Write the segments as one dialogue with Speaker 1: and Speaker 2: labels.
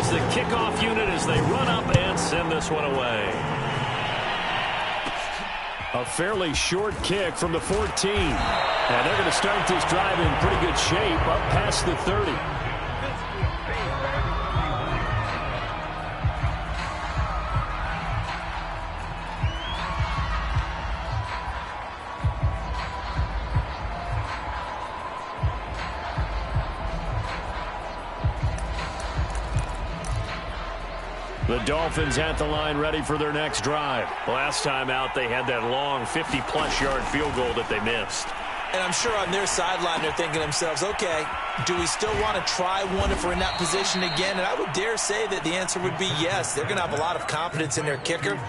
Speaker 1: is the kickoff unit as they run up and send this one away. A fairly short kick from the 14. And they're going to start this drive in pretty good shape up past the 30. The Dolphins at the line ready for their next drive. Last time out, they had that long 50-plus yard field goal that they missed.
Speaker 2: And I'm sure on their sideline they're thinking to themselves, okay, do we still want to try one if we're in that position again? And I would dare say that the answer would be yes. They're going to have a lot of confidence in their kicker.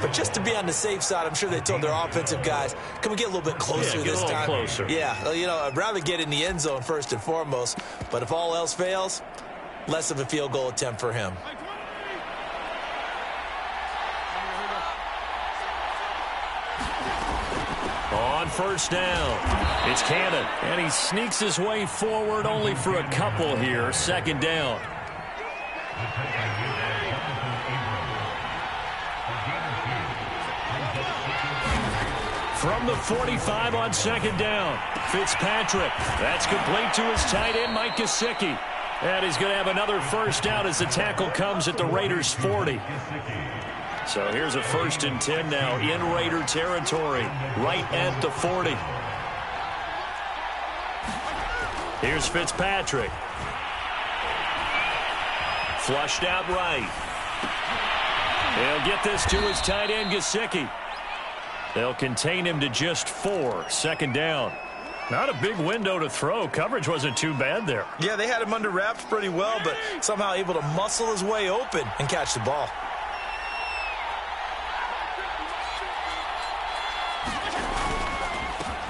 Speaker 2: But just to be on the safe side, I'm sure they told their offensive guys, can we get a little bit closer this time?
Speaker 1: Closer.
Speaker 2: Yeah, you know, I'd rather get in the end zone first and foremost. But if all else fails, less of a field goal attempt for him.
Speaker 1: On first down, it's Cannon, and he sneaks his way forward only for a couple here. Second down. From the 45 on second down, Fitzpatrick. That's complete to his tight end, Mike Gesicki. And he's going to have another first down as the tackle comes at the Raiders' 40. So here's a 1st and 10 now in Raider territory, right at the 40. Here's Fitzpatrick. Flushed out right. They'll get this to his tight end, Gesicki. They'll contain him to just 4. Second down. Not a big window to throw. Coverage wasn't too bad there.
Speaker 2: Yeah, they had him under wraps pretty well, but somehow able to muscle his way open and catch the ball.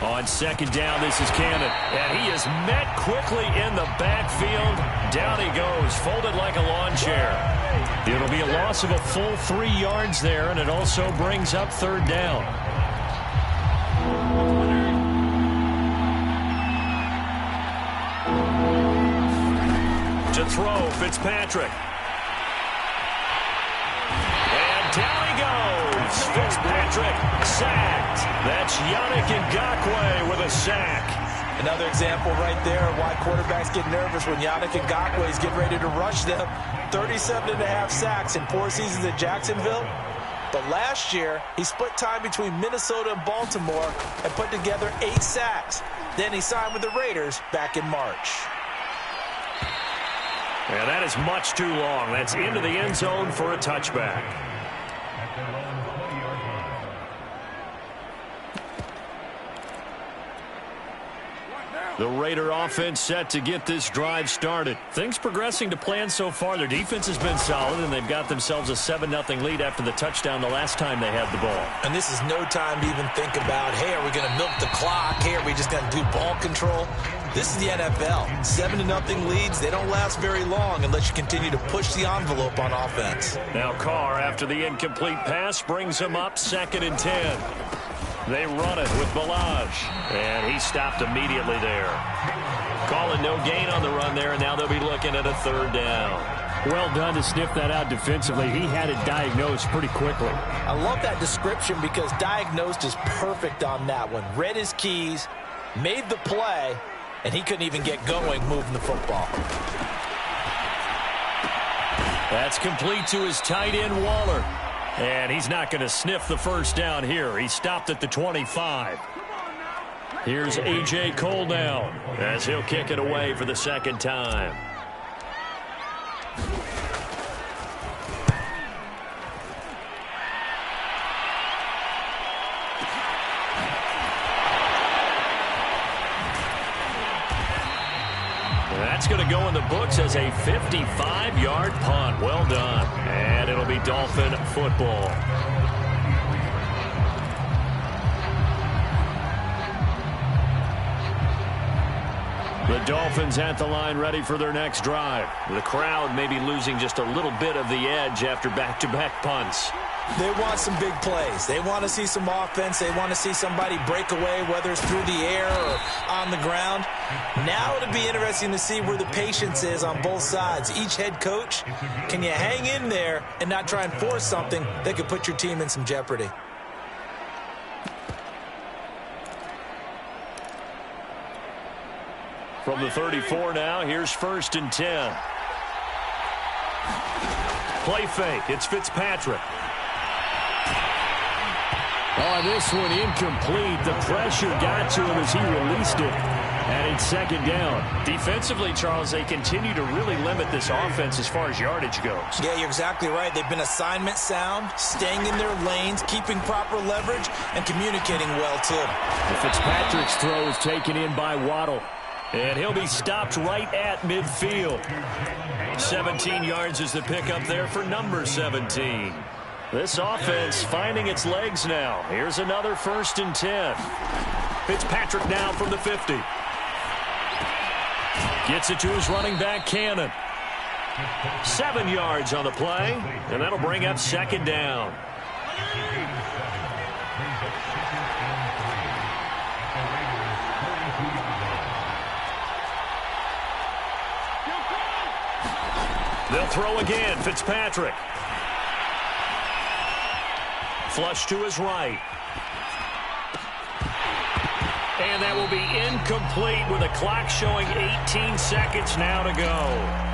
Speaker 1: On second down, this is Cannon, and he is met quickly in the backfield. Down he goes, folded like a lawn chair. It'll be a loss of a full 3 yards there, and it also brings up third down. To throw, Fitzpatrick. And down he goes. Fitzpatrick sacked. That's Yannick Ngakoue with a sack.
Speaker 2: Another example right there of why quarterbacks get nervous when Yannick Ngakoue is getting ready to rush them. 37.5 sacks in 4 seasons at Jacksonville. But last year, he split time between Minnesota and Baltimore and put together 8 sacks. Then he signed with the Raiders back in March.
Speaker 1: Yeah, that is much too long. That's into the end zone for a touchback. The Raider offense set to get this drive started. Things progressing to plan so far. Their defense has been solid, and they've got themselves a 7-0 lead after the touchdown the last time they had the ball.
Speaker 2: And this is no time to even think about, hey, are we going to milk the clock? Hey, are we just going to do ball control? This is the NFL. 7-0 leads, they don't last very long unless you continue to push the envelope on offense.
Speaker 1: Now Carr, after the incomplete pass, brings him up 2nd and 10. They run it with Balaj, and he stopped immediately there. Calling no gain on the run there, and now they'll be looking at a third down.
Speaker 3: Well done to sniff that out defensively. He had it diagnosed pretty quickly.
Speaker 2: I love that description because diagnosed is perfect on that one. Read his keys, made the play, and he couldn't even get going moving the football.
Speaker 1: That's complete to his tight end, Waller. And he's not going to sniff the first down here. He stopped at the 25. Here's A.J. Cole now as he'll kick it away for the second time. That's going to go in the books as a 55-yard punt. Well done. And it'll be Dolphin football. The Dolphins at the line ready for their next drive. The crowd may be losing just a little bit of the edge after back-to-back punts.
Speaker 2: They want some big plays. They want to see some offense. They want to see somebody break away, whether it's through the air or on the ground. Now it'll be interesting to see where the patience is on both sides. Each head coach, can you hang in there and not try and force something that could put your team in some jeopardy?
Speaker 1: From the 34 now, here's 1st and 10. Play fake. It's Fitzpatrick.
Speaker 3: Oh, this one incomplete. The pressure got to him as he released it. And it's 2nd down.
Speaker 1: Defensively, Charles, they continue to really limit this offense as far as yardage goes.
Speaker 2: Yeah, you're exactly right. They've been assignment sound, staying in their lanes, keeping proper leverage, and communicating well, too.
Speaker 3: The Fitzpatrick's throw is taken in by Waddle.
Speaker 1: And he'll be stopped right at midfield. 17 yards is the pickup there for number 17. This offense finding its legs now. Here's another 1st and 10. Fitzpatrick now from the 50. Gets it to his running back, Cannon. 7 yards on the play, and that'll bring up 2nd down. They'll throw again. Fitzpatrick. Flush to his right. And that will be incomplete with a clock showing 18 seconds now to go.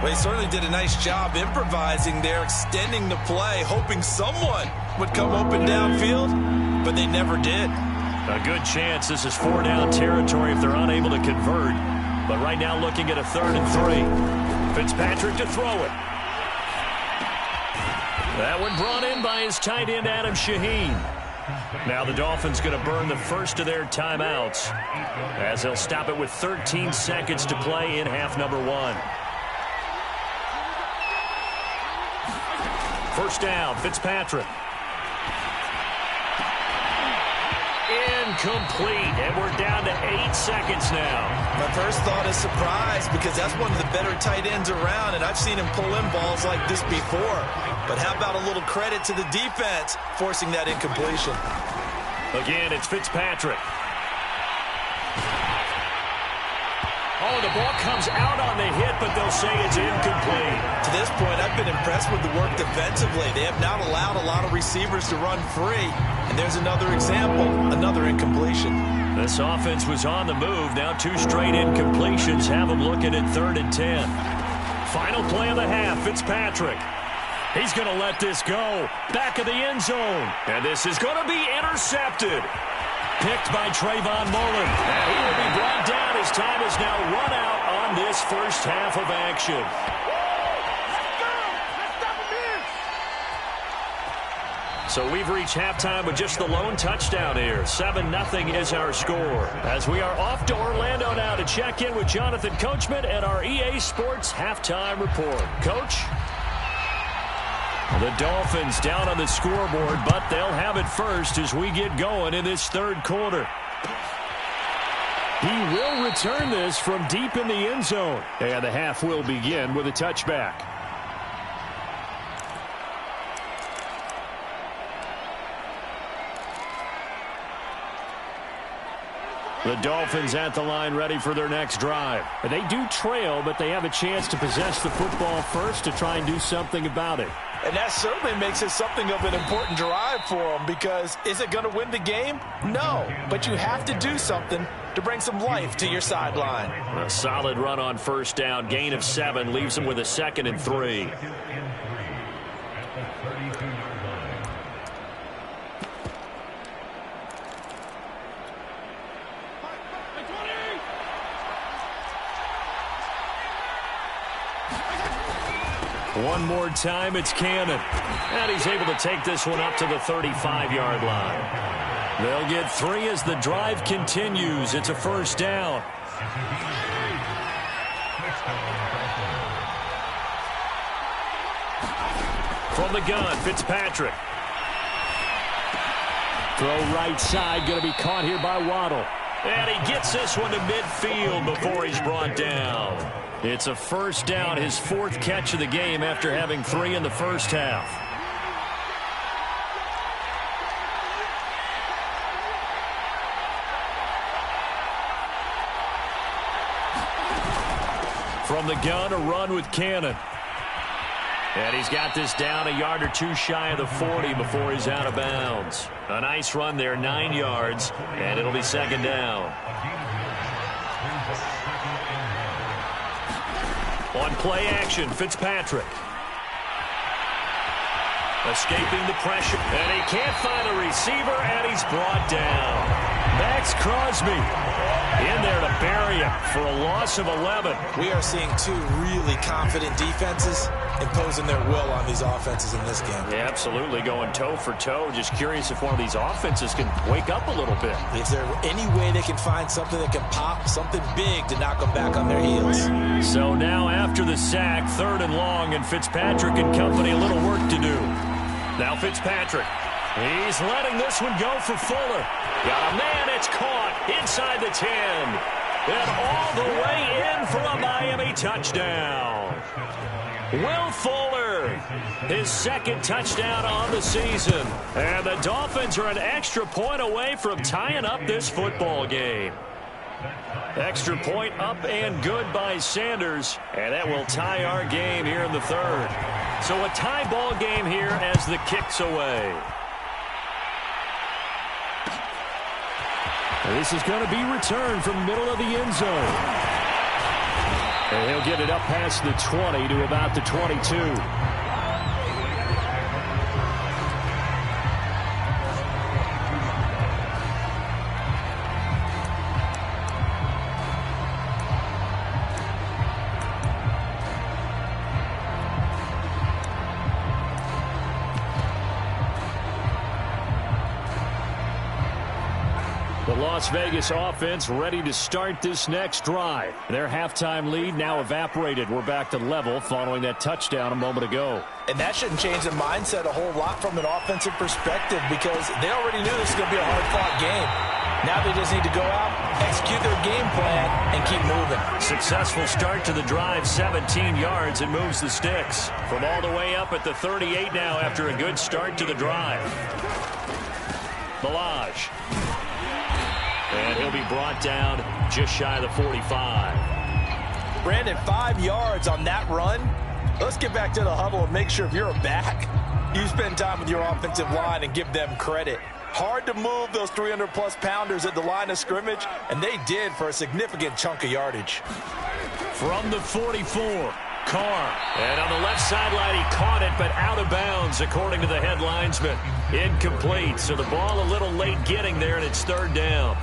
Speaker 2: Well, he certainly did a nice job improvising there, extending the play, hoping someone would come open downfield, but they never did.
Speaker 1: A good chance this is 4-down territory if they're unable to convert. But right now looking at a 3rd and 3. Fitzpatrick to throw it. That one brought in by his tight end, Adam Shaheen. Now the Dolphins going to burn the first of their timeouts as they'll stop it with 13 seconds to play in half number 1. 1st down, Fitzpatrick. Incomplete, and we're down to 8 seconds now.
Speaker 2: My first thought is surprise, because that's one of the better tight ends around, and I've seen him pull in balls like this before. But how about a little credit to the defense forcing that incompletion?
Speaker 1: Again, it's Fitzpatrick. Oh, the ball comes out on the hit, but they'll say it's incomplete.
Speaker 2: To this point, I've been impressed with the work defensively. They have not allowed a lot of receivers to run free. And there's another example, another incompletion.
Speaker 1: This offense was on the move. Now 2 straight incompletions have them looking at 3rd and 10. Final play of the half, Fitzpatrick. He's going to let this go. Back of the end zone. And this is going to be intercepted. Picked by Trayvon Mullen. And he will be brought down. His time is now run out on this first half of action. So we've reached halftime with just the lone touchdown here. 7-0 is our score. As we are off to Orlando now to check in with Jonathan Coachman and our EA Sports halftime report. Coach? The Dolphins down on the scoreboard, but they'll have it first as we get going in this 3rd quarter.
Speaker 3: He will return this from deep in the end zone. And the half will begin with a touchback. The Dolphins at the line ready for their next drive. They do trail, but they have a chance to possess the football first to try and do something about it.
Speaker 2: And that certainly makes it something of an important drive for them, because is it going to win the game? No, but you have to do something to bring some life to your sideline.
Speaker 1: A solid run on 1st down. Gain of 7 leaves them with a 2nd and 3. One more time, it's Cannon. And he's able to take this one up to the 35-yard line. They'll get 3 as the drive continues. It's a 1st down. From the gun, Fitzpatrick.
Speaker 3: Throw right side, going to be caught here by Waddle.
Speaker 1: And he gets this one to midfield before he's brought down. It's a 1st down, his 4th catch of the game after having 3 in the first half. From the gun, a run with Cannon. And he's got this down a yard or two shy of the 40 before he's out of bounds. A nice run there, 9 yards, and it'll be second down. On play action, Fitzpatrick. Escaping the pressure, and he can't find a receiver, and he's brought down. Max Crosby in there to bury him for a loss of 11.
Speaker 2: We are seeing two really confident defenses imposing their will on these offenses in this game.
Speaker 1: Yeah, absolutely, going toe for toe. Just curious if one of these offenses can wake up a little bit.
Speaker 2: Is there any way they can find something that can pop, something big to knock them back on their heels?
Speaker 1: So now after the sack, 3rd and long, and Fitzpatrick and company a little work to do. Now Fitzpatrick. He's letting this one go for Fuller. Got a man, it's caught inside the 10. And all the way in for a Miami touchdown. Will Fuller, his 2nd touchdown on the season. And the Dolphins are an extra point away from tying up this football game. Extra point up and good by Sanders. And that will tie our game here in the 3rd. So a tie ball game here as the kick's away.
Speaker 3: This is going to be returned from the middle of the end zone. And he'll get it up past the 20 to about the 22. Las Vegas offense ready to start this next drive. Their halftime lead now evaporated. We're back to level following that touchdown a moment ago.
Speaker 2: And that shouldn't change the mindset a whole lot from an offensive perspective because they already knew this was going to be a hard-fought game. Now they just need to go out, execute their game plan, and keep moving.
Speaker 1: Successful start to the drive, 17 yards, and moves the sticks. From all the way up at the 38 now after a good start to the drive. Balaj. And he'll be brought down just shy of the 45.
Speaker 2: Brandon, 5 yards on that run. Let's get back to the huddle and make sure if you're a back, you spend time with your offensive line and give them credit. Hard to move those 300-plus pounders at the line of scrimmage, and they did for a significant chunk of yardage.
Speaker 1: From the 44, Carr. And on the left sideline, he caught it, but out of bounds, according to the head linesman. Incomplete, so the ball a little late getting there, and it's 3rd down.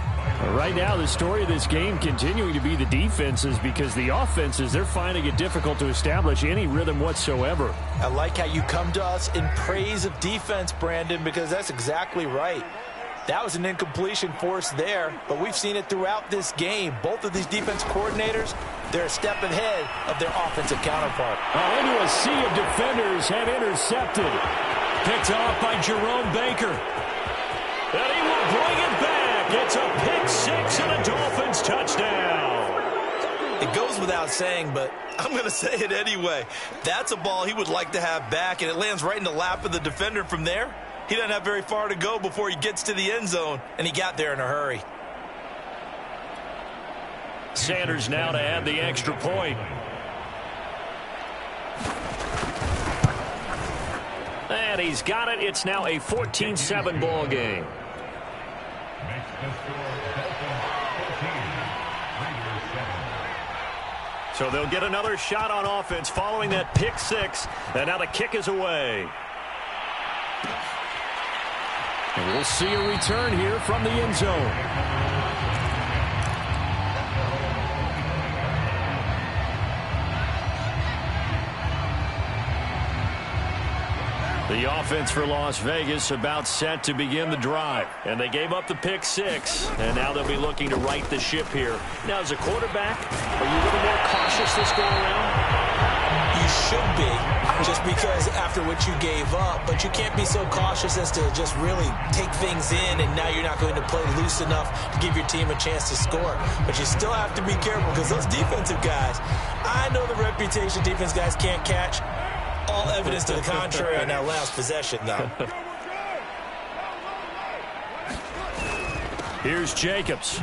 Speaker 3: Right now, the story of this game continuing to be the defenses because the offenses, they're finding it difficult to establish any rhythm whatsoever.
Speaker 2: I like how you come to us in praise of defense, Brandon, because that's exactly right. That was an incompletion forced there, but we've seen it throughout this game. Both of these defense coordinators, they're a step ahead of their offensive counterpart.
Speaker 3: Into a sea of defenders have intercepted.
Speaker 1: Picked off by Jerome Baker. And he will bring it back. It's a pick 6 and a Dolphins touchdown.
Speaker 2: It goes without saying, but I'm going to say it anyway. That's a ball he would like to have back, and it lands right in the lap of the defender from there. He doesn't have very far to go before he gets to the end zone, and he got there in a hurry.
Speaker 1: Sanders now to add the extra point. And he's got it. It's now a 14-7 ball game. So they'll get another shot on offense following that pick 6. And now the kick is away.
Speaker 3: And we'll see a return here from the end zone.
Speaker 1: The offense for Las Vegas about set to begin the drive. And they gave up the pick 6. And now they'll be looking to right the ship here. Now, as a quarterback, are you a little more cautious this go around?
Speaker 2: You should be, just because after what you gave up. But you can't be so cautious as to just really take things in, and now you're not going to play loose enough to give your team a chance to score. But you still have to be careful because those defensive guys, I know the reputation defense guys can't catch. All evidence to the contrary on that last possession, though.
Speaker 1: Here's Jacobs.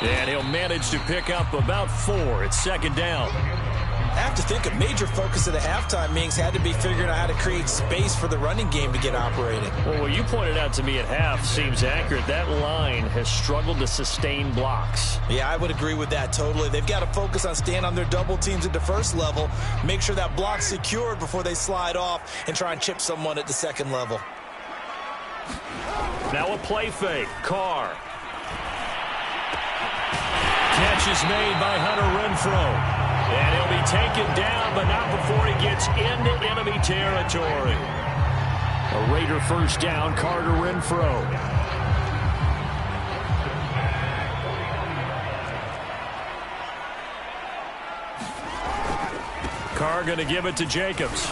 Speaker 1: And he'll manage to pick up about 4 at second down.
Speaker 2: I have to think a major focus of the halftime meetings had to be figuring out how to create space for the running game to get operating.
Speaker 3: Well, what you pointed out to me at half seems accurate. That line has struggled to sustain blocks.
Speaker 2: Yeah, I would agree with that totally. They've got to focus on staying on their double teams at the first level, make sure that block's secured before they slide off and try and chip someone at the second level.
Speaker 3: Now a play fake. Carr.
Speaker 1: Catch is made by Hunter Renfrow. And he'll be taken down, but not before he gets into enemy territory.
Speaker 3: A Raider first down, Carter Renfrow.
Speaker 1: Carr going to give it to Jacobs.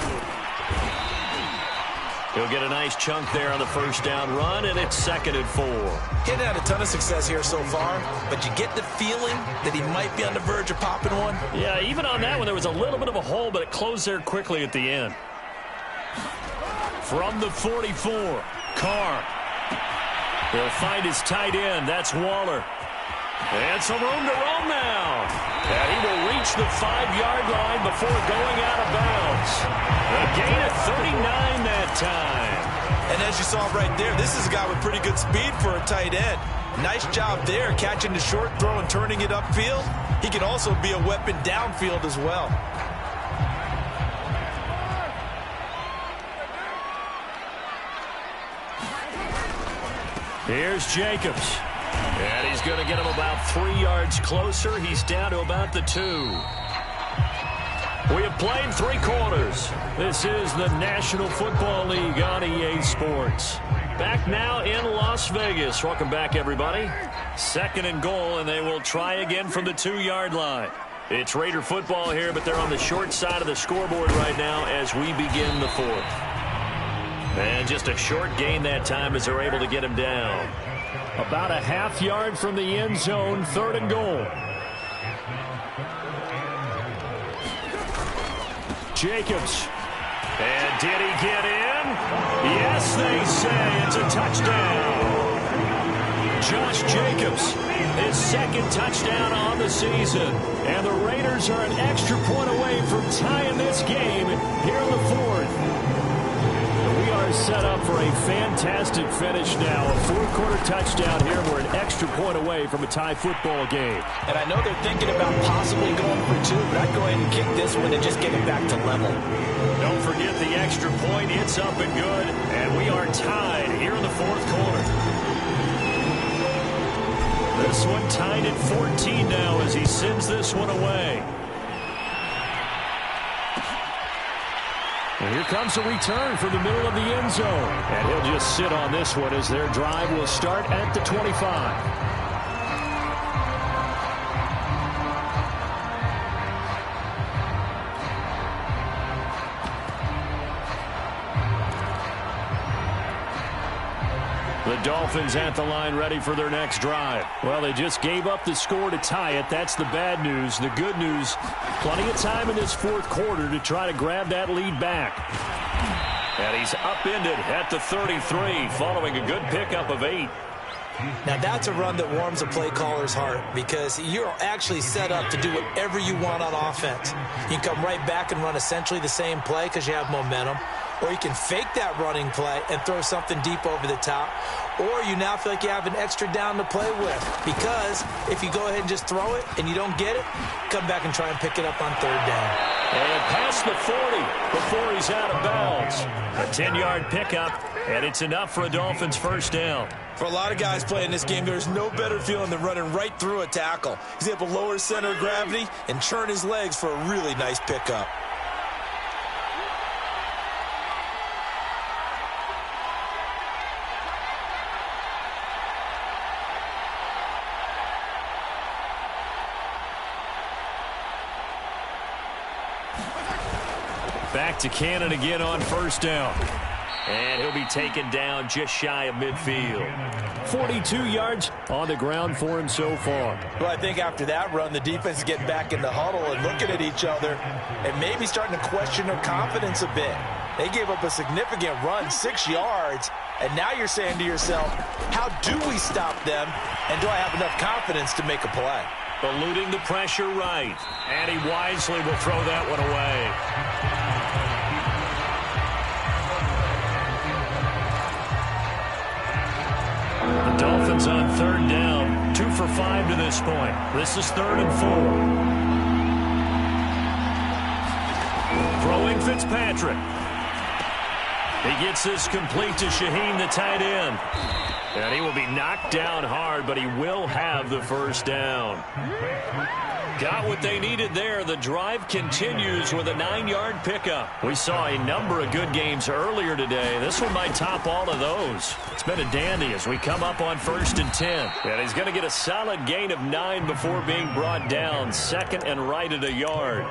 Speaker 3: He'll get a nice chunk there on the first down run, and it's 2nd and 4.
Speaker 2: He's had a ton of success here so far, but you get the feeling that he might be on the verge of popping one.
Speaker 3: Yeah, even on that one, there was a little bit of a hole, but it closed there quickly at the end.
Speaker 1: From the 44, Carr. He'll find his tight end. That's Waller. And some room to roam now. And he will reach the 5-yard line before going out of bounds. A gain of 39 that time.
Speaker 2: And as you saw right there, this is a guy with pretty good speed for a tight end. Nice job there, catching the short throw and turning it upfield. He can also be a weapon downfield as well.
Speaker 1: Here's Jacobs. And he's going to get him about 3 yards closer. He's down to about the 2. We have played 3 quarters. This is the National Football League on EA Sports. Back now in Las Vegas. Welcome back, everybody. 2nd and goal, and they will try again from the 2-yard line. It's Raider football here, but they're on the short side of the scoreboard right now as we begin the 4th. And just a short gain that time as they're able to get him down.
Speaker 3: About a half yard from the end zone, 3rd and goal.
Speaker 1: Jacobs. And did he get in? Yes, they say it's a touchdown. Josh Jacobs, his 2nd touchdown on the season. And the Raiders are an extra point away from tying this game here in the 4th. We are set up for a fantastic finish now. A 4th-quarter touchdown here. We're an extra point away from a tie football game.
Speaker 2: And I know they're thinking about possibly going for 2, but I'd go ahead and kick this one and just get it back to level.
Speaker 1: Don't forget the extra point. It's up and good. And we are tied here in the 4th quarter. This one tied at 14 now as he sends this one away. And here comes a return from the middle of the end zone. And he'll just sit on this one as their drive will start at the 25. The Dolphins at the line ready for their next drive. Well, they just gave up the score to tie it. That's the bad news. The good news, plenty of time in this 4th quarter to try to grab that lead back. And he's upended at the 33 following a good pickup of 8.
Speaker 2: Now that's a run that warms a play caller's heart because you're actually set up to do whatever you want on offense. You can come right back and run essentially the same play because you have momentum. Or you can fake that running play and throw something deep over the top. Or you now feel like you have an extra down to play with. Because if you go ahead and just throw it and you don't get it, come back and try and pick it up on 3rd down.
Speaker 1: And past the 40 before he's out of bounds. A 10-yard pickup, and it's enough for a Dolphins first down.
Speaker 2: For a lot of guys playing this game, there's no better feeling than running right through a tackle. He's able to lower his center of gravity and churn his legs for a really nice pickup.
Speaker 1: Back to Cannon again on first down. And he'll be taken down just shy of midfield. 42 yards on the ground for him so far.
Speaker 2: Well, I think after that run, the defense is getting back in the huddle and looking at each other and maybe starting to question their confidence a bit. They gave up a significant run, 6 yards, And now you're saying to yourself, how do we stop them? And do I have enough confidence to make a play?
Speaker 1: Eluding the pressure right. And he wisely will throw that one away. The Dolphins on third down. 2 for 5 to this point. This is 3rd and 4. Throwing Fitzpatrick. He gets this complete to Shaheen, the tight end. And he will be knocked down hard, but he will have the first down. Got what they needed there. The drive continues with a 9-yard pickup. We saw a number of good games earlier today. This one might top all of those. It's been a dandy as we come up on 1st and 10. And he's going to get a solid gain of 9 before being brought down. 2nd and right at a yard.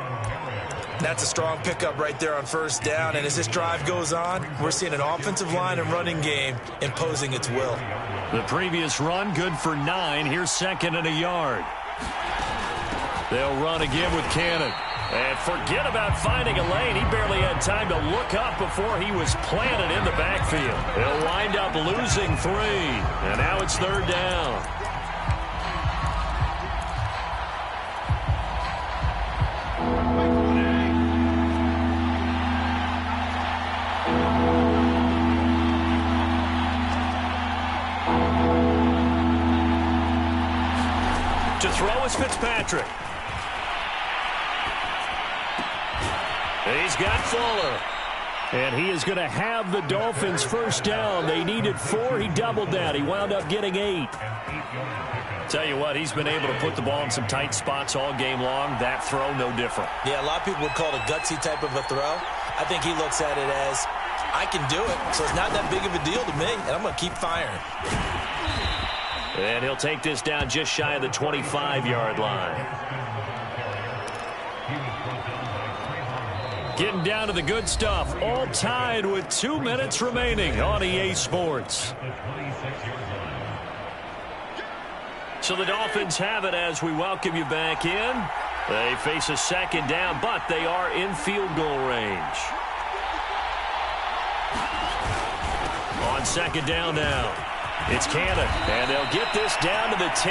Speaker 2: That's a strong pickup right there on 1st down. And as this drive goes on, we're seeing an offensive line and running game imposing its will.
Speaker 1: The previous run, good for 9. Here's 2nd and a yard. They'll run again with Cannon. And forget about finding a lane. He barely had time to look up before he was planted in the backfield. He'll wind up losing 3. And now it's 3rd down. To throw is Fitzpatrick. He's got Fuller. And he is going to have the Dolphins first down. They needed 4. He doubled that. He wound up getting 8. Tell you what, he's been able to put the ball in some tight spots all game long. That throw, no different.
Speaker 2: Yeah, a lot of people would call it a gutsy type of a throw. I think he looks at it as, I can do it, so it's not that big of a deal to me, and I'm going to keep firing.
Speaker 1: And he'll take this down just shy of the 25-yard line. Getting down to the good stuff. All tied with 2 minutes remaining on EA Sports. So the Dolphins have it as we welcome you back in. They face a 2nd down, but they are in field goal range. On 2nd down now. It's Cannon, and they'll get this down to the 10.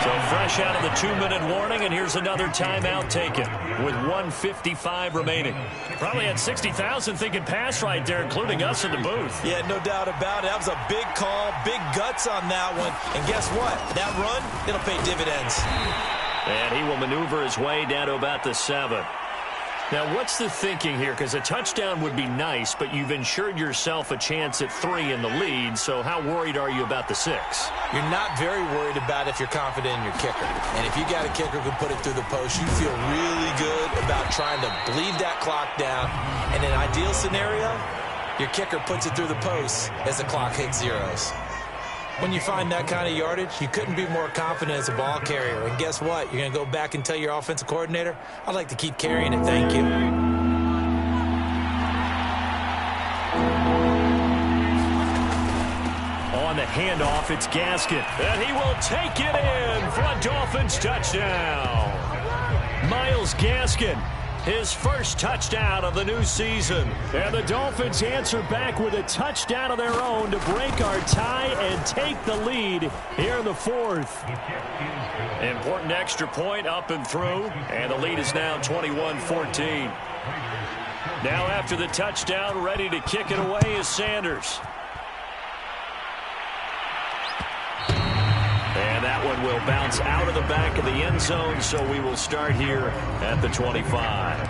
Speaker 1: So fresh out of the 2-minute warning, and here's another timeout taken with 1:55 remaining. Probably had 60,000 thinking pass right there, including us in the booth.
Speaker 2: Yeah, no doubt about it. That was a big call, big guts on that one. And guess what? That run, it'll pay dividends.
Speaker 1: And he will maneuver his way down to about the 7. Now, what's the thinking here? Because a touchdown would be nice, but you've ensured yourself a chance at 3 in the lead, so how worried are you about the 6?
Speaker 2: You're not very worried about if you're confident in your kicker. And if you got a kicker who can put it through the post, you feel really good about trying to bleed that clock down. And in an ideal scenario, your kicker puts it through the post as the clock hits zeros. When you find that kind of yardage, you couldn't be more confident as a ball carrier. And guess what? You're going to go back and tell your offensive coordinator, I'd like to keep carrying it. Thank you.
Speaker 1: On the handoff, it's Gaskin. And he will take it in for a Dolphins touchdown. Myles Gaskin. His first touchdown of the new season. And the Dolphins answer back with a touchdown of their own to break our tie and take the lead here in the 4th. Important extra point up and through. And the lead is now 21-14. Now after the touchdown, ready to kick it away is Sanders. And that one will bounce out of the back of the end zone, so we will start here at the 25.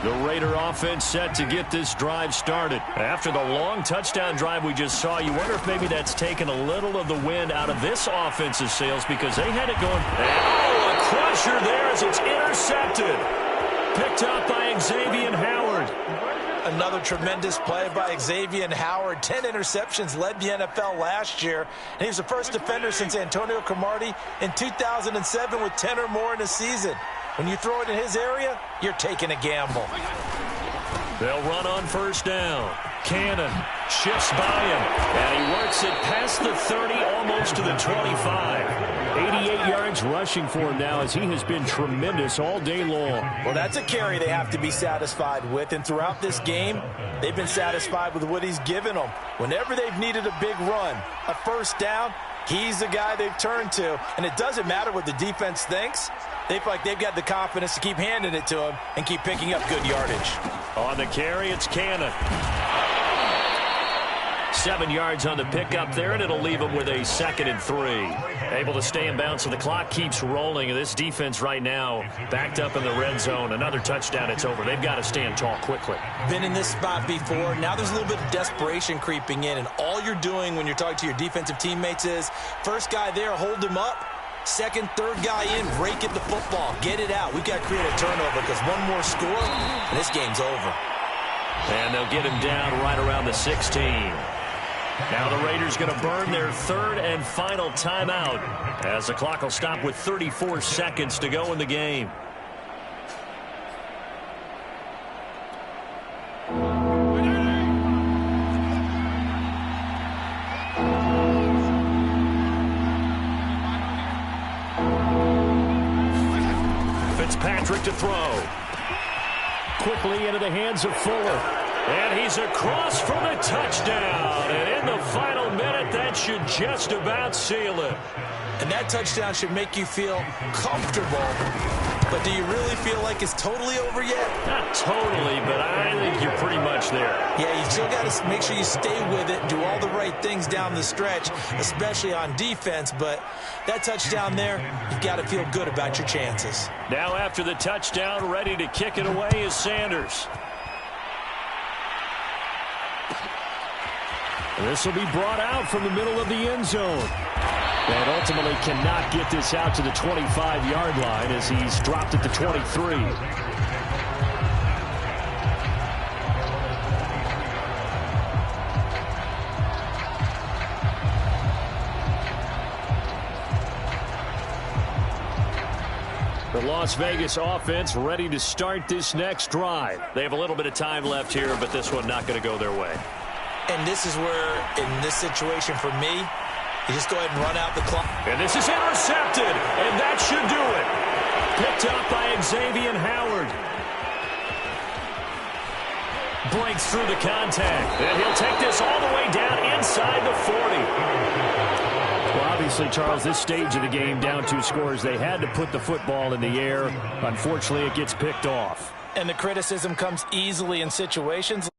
Speaker 1: The Raider offense set to get this drive started. After the long touchdown drive we just saw, you wonder if maybe that's taken a little of the wind out of this offense's sails because they had it going. Oh, a crusher there as it's intercepted. Picked up by Xavier Howard.
Speaker 2: Another tremendous play by Xavier Howard. 10 interceptions, led the NFL last year. And he was the first defender since Antonio Cromartie in 2007 with 10 or more in a season. When you throw it in his area, you're taking a gamble.
Speaker 1: They'll run on 1st down. Cannon shifts by him, and he works it past the 30, almost to the 25. 88 yards
Speaker 3: rushing for him now, as he has been tremendous all day long.
Speaker 2: Well, that's a carry they have to be satisfied with, and throughout this game, they've been satisfied with what he's given them. Whenever they've needed a big run, a first down, he's the guy they've turned to, and it doesn't matter what the defense thinks. They feel like they've got the confidence to keep handing it to him and keep picking up good yardage.
Speaker 1: On the carry, it's Cannon. 7 yards on the pickup there, and it'll leave him with a 2nd and 3. Able to stay in bounds, so the clock keeps rolling. And this defense right now backed up in the red zone. Another touchdown, it's over. They've got to stand tall quickly.
Speaker 2: Been in this spot before. Now there's a little bit of desperation creeping in, and all you're doing when you're talking to your defensive teammates is, first guy there, hold him up. Second, third guy in, rake at the football. Get it out. We've got to create a turnover, because one more score, and this game's over.
Speaker 1: And they'll get him down right around the 16. Now the Raiders going to burn their 3rd and final timeout, as the clock will stop with 34 seconds to go in the game. Fitzpatrick to throw. Quickly into the hands of Fuller. And he's across for the touchdown. And in the final minute, that should just about seal it.
Speaker 2: And that touchdown should make you feel comfortable. But do you really feel like it's totally over yet?
Speaker 1: Not totally, but I think you're pretty much there.
Speaker 2: Yeah, you still got to make sure you stay with it and do all the right things down the stretch, especially on defense. But that touchdown there, you've got to feel good about your chances.
Speaker 1: Now after the touchdown, ready to kick it away is Sanders. This will be brought out from the middle of the end zone. And ultimately cannot get this out to the 25-yard line, as he's dropped at the 23. The Las Vegas offense ready to start this next drive. They have a little bit of time left here, but this one not going to go their way.
Speaker 2: And this is where, in this situation for me, you just go ahead and run out the clock.
Speaker 1: And this is intercepted, and that should do it. Picked up by Xavier Howard. Breaks through the contact, and he'll take this all the way down inside the 40. Well, obviously, Charles, this stage of the game, down 2 scores, they had to put the football in the air. Unfortunately, it gets picked off.
Speaker 2: And the criticism comes easily in situations